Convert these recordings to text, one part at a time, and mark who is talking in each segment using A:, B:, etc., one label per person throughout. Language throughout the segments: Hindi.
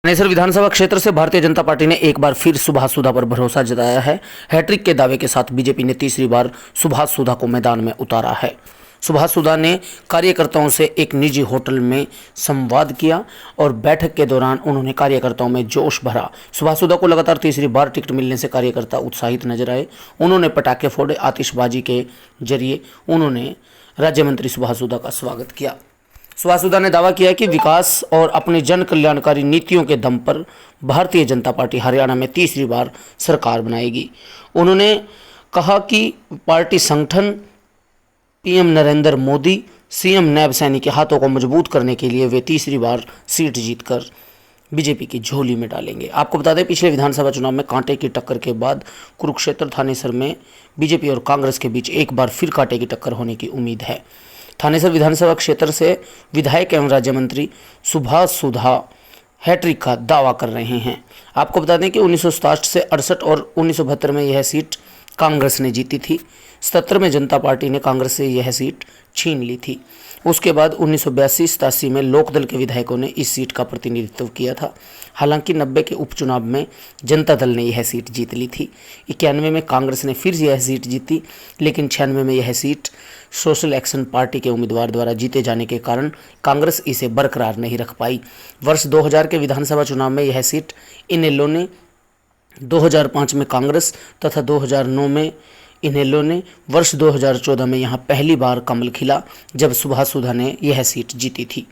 A: थानेसर विधानसभा क्षेत्र से भारतीय जनता पार्टी ने एक बार फिर सुभाष सुधा पर भरोसा जताया है। हैट्रिक के दावे के साथ बीजेपी ने तीसरी बार सुभाष सुधा को मैदान में उतारा है। सुभाष सुधा ने कार्यकर्ताओं से एक निजी होटल में संवाद किया और बैठक के दौरान उन्होंने कार्यकर्ताओं में जोश भरा। सुभाष सुधा को लगातार तीसरी बार टिकट मिलने से कार्यकर्ता उत्साहित नजर आए। उन्होंने पटाखे फोड़े, आतिशबाजी के जरिए उन्होंने राज्य मंत्री सुभाष सुधा का स्वागत किया। सुभाष सुधा ने दावा किया कि विकास और अपने जन कल्याणकारी नीतियों के दम पर भारतीय जनता पार्टी हरियाणा में तीसरी बार सरकार बनाएगी। उन्होंने कहा कि पार्टी संगठन पीएम नरेंद्र मोदी, सीएम नैब सैनी के हाथों को मजबूत करने के लिए वे तीसरी बार सीट जीतकर बीजेपी की झोली में डालेंगे। आपको बता दें, पिछले विधानसभा चुनाव में कांटे की टक्कर के बाद कुरुक्षेत्र थानेसर में बीजेपी और कांग्रेस के बीच एक बार फिर कांटे की टक्कर होने की उम्मीद है। थानेसर विधानसभा क्षेत्र से विधायक एवं राज्य मंत्री सुभाष सुधा हैट्रिक का दावा कर रहे हैं। आपको बता दें कि 1967 से 68 और 1972 में यह सीट कांग्रेस ने जीती थी। 77 में जनता पार्टी ने कांग्रेस से यह सीट छीन ली थी। उसके बाद 1982-87 में लोकदल के विधायकों ने इस सीट का प्रतिनिधित्व किया था। हालांकि 90 के उपचुनाव में जनता दल ने यह सीट जीत ली थी। 91 में कांग्रेस ने फिर यह सीट जीती, लेकिन 96 में यह सीट सोशल एक्शन पार्टी के उम्मीदवार द्वारा जीते जाने के कारण कांग्रेस इसे बरकरार नहीं रख पाई। वर्ष 2000 के विधानसभा चुनाव में यह सीट इनेलो ने, 2005 में कांग्रेस तथा 2009 में इनेलो ने, वर्ष 2014 में यहाँ पहली बार कमल खिला जब सुभाष सुधा ने यह सीट जीती थी।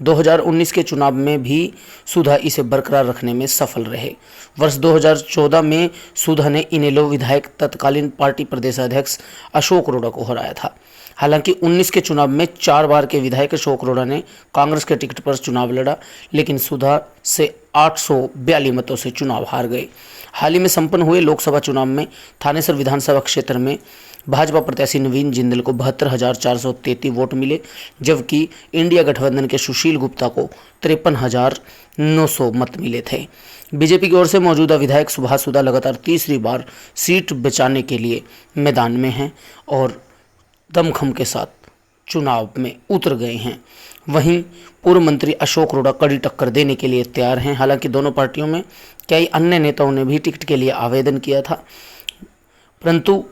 A: 2019 के चुनाव में भी सुधा इसे बरकरार रखने में सफल रहे। वर्ष 2014 में सुधा ने इनेलो विधायक तत्कालीन पार्टी प्रदेशाध्यक्ष अशोक रोड़ा को हराया था। हालांकि 19 के चुनाव में 4 बार के विधायक अशोक रोड़ा ने कांग्रेस के टिकट पर चुनाव लड़ा, लेकिन सुधा से 842 मतों से चुनाव हार गए। हाल ही में संपन्न हुए लोकसभा चुनाव में थानेसर विधानसभा क्षेत्र में भाजपा प्रत्याशी नवीन जिंदल को 72,433 वोट मिले, जबकि इंडिया गठबंधन के सुशील गुप्ता को 53,900 मत मिले थे। बीजेपी की ओर से मौजूदा विधायक सुभाष सुधा लगातार तीसरी बार सीट बचाने के लिए मैदान में हैं और दमखम के साथ चुनाव में उतर गए हैं। वहीं पूर्व मंत्री अशोक रोड़ा कड़ी टक्कर देने के लिए तैयार हैं। हालांकि दोनों पार्टियों में कई अन्य नेताओं ने भी टिकट के लिए आवेदन किया था, परंतु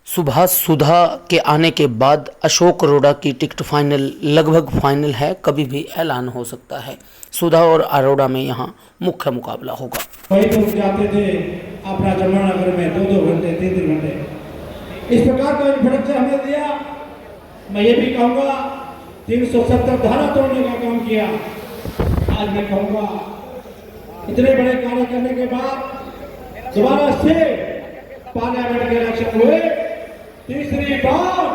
A: सुभाष सुधा के आने के बाद अशोक रोड़ा की टिकट लगभग फाइनल है, कभी भी ऐलान हो सकता है। सुधा और अरोड़ा में यहाँ मुख्य मुकाबला होगा।
B: वही तो जाते थे अपना जमुनानगर में 2-2 घंटे 3-3 घंटे इस प्रकार का फटक से हमने दिया। मैं ये भी कहूँगा 370 धारा तोड़ने का काम किया। आज मैं कहूँगा इतने बड़े कार्य करने के बाद दोबारा से पार्लियामेंट के इलेक्शन हुए, तीसरी बार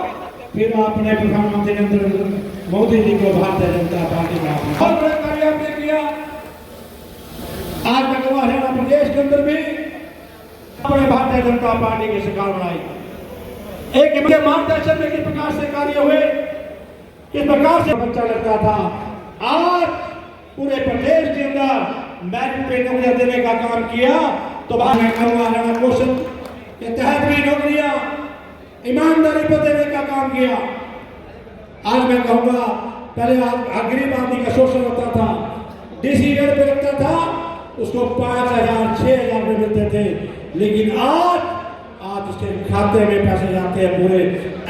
B: फिर आपने प्रधानमंत्री नरेंद्र मोदी जी को भारतीय जनता पार्टी का बहुत बड़ा कार्य आपने किया। आज मैं कहूँगा हरियाणा प्रदेश के अंदर भी अपने भारतीय जनता पार्टी की सरकार बनाई। एक मार्गदर्शन में किस प्रकार से कार्य हुए, किस प्रकार से बच्चा लगता था, आज पूरे प्रदेश के अंदर मैरिट पे नौकरियां देने का काम किया। तो मैं कहूँगा हरियाणा कौशल के तहत भी नौकरियां ईमानदारी पर देने का काम किया। आज मैं कहूँगा पहले गरीब आदमी का शोषण होता था, डीसी रेट पे लगता था, उसको 5,000 6,000 रुपये मिलते थे, लेकिन आज उसके खाते में पैसे जाते हैं पूरे।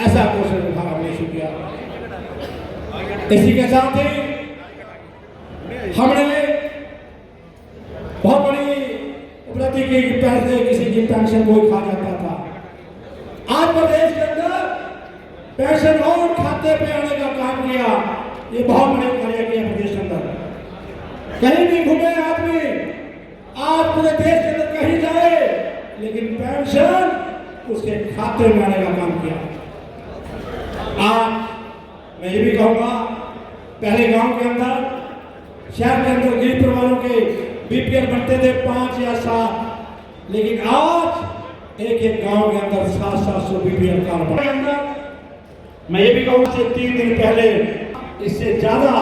B: ऐसा कौशल विभाग हमने शुरू किया। इसी के साथ ही हमने बहुत बड़ी उपलब्धि की, पैसे किसी की पेंशन कोई खा जाता था। आज प्रदेश के अंदर पेंशन और खाते पे आने का काम किया। ये बहुत बड़े कार्य किया प्रदेश के अंदर। कहीं भी घूमे आदमी, आज पूरे देश के अंदर कहीं जाए, लेकिन पेंशन उसके खाते में आने का काम किया। आज मैं ये भी कहूँगा, पहले गांव के अंदर, शहर के अंदर गरीब परिवारों के बीपीएल बनते थे 5 या 7, लेकिन आज एक गांव के अंदर 700 बीपीएल कार्ड बने। मैं ये भी कहूँगा 3 दिन पहले इससे ज्यादा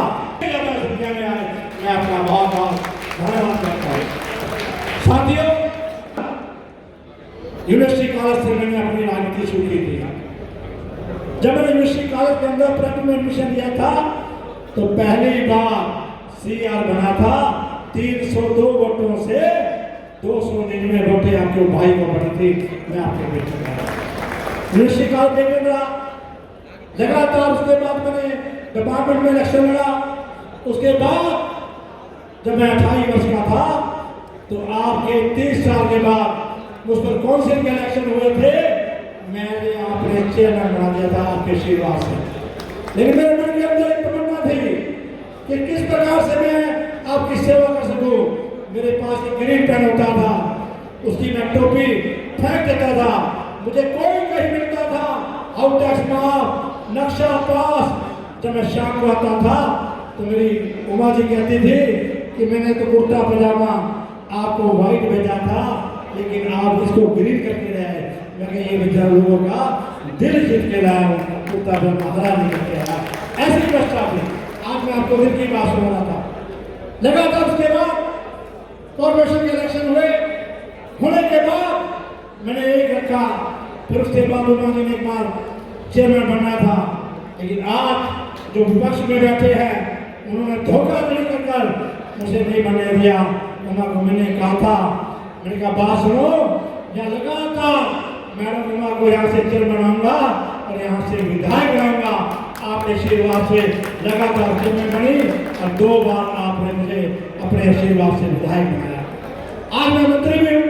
B: संख्या में आए, मैं अपना बहुत बहुत धन्यवाद करता हूँ। साथियों, यूनिवर्सिटी कॉलेज से मैंने अपनी राजनीति शुरू की थी। जब मैंने यूनिवर्सिटी कॉलेज के अंदर प्रथम में एडमिशन लिया था, तो पहली बार सीआर बना था 302 वोटों से 299 वोटें आपके भाई को पड़ी थी। मैं आपके बेटे का निश्चिकाल देवेंद्र लगातार उसके बाद मैंने डिपार्टमेंट में इलेक्शन लड़ा। उसके बाद जब मैं 28 वर्ष का था तो आपके 30 साल के बाद मुझ पर काउंसिल के इलेक्शन हुए थे, मैंने आपने चेयरमैन बना दिया था आपके आशीर्वाद से। लेकिन मेरे मन के अंदर एक तमन्ना थी कि किस प्रकार से मैं आपकी सेवा कर सकूं। मेरे पास एक ग्रीन पेन होता था, उसकी मैं टोपी फेंक देता था, मुझे कोई कहीं मिलता था हाउस टैक्स माफ, नक्शा पास। जब मैं शाम को आता था तो मेरी उमा जी कहती थी कि मैंने तो कुर्ता पजामा आपको व्हाइट भेजा था, लेकिन आप इसको ग्रीन करके रहे। मैं कहा ये बेचारा लोगों का दिल जीत के लाया, कुर्ता पजामा हरा नहीं करके आया। ऐसी व्यवस्था थी। आज मैं आपको दिल की बात सुना रहा था। लगातार उसके बाद कॉर्पोरेशन के इलेक्शन हुए, होने के बाद मैंने एक रखा, फिर उसके बाद उमा जी ने एक बार चेयरमैन बनना था। लेकिन आज जो विपक्ष में बैठे हैं उन्होंने धोखाधड़ी कर मुझे नहीं बनने दिया। उमा को मैंने कहा था, मैंने कहा बात सुनो, यहाँ लगातार मैडम उमा को यहाँ से चेयरमैन बनाऊंगा और यहाँ से विधायक बनाऊंगा। आपके आशीर्वाद से लगातार चेयरमैन बनी और 2 बार आपने मुझे अपने आशीर्वाद से विधायक बनाया। आज मैं मंत्री भी हूँ।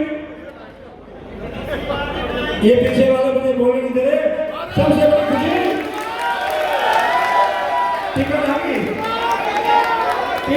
B: ये पीछे वाले मुझे बोलने नहीं दे रहे। सबसे बड़ी खुशी टिकट आ गई कि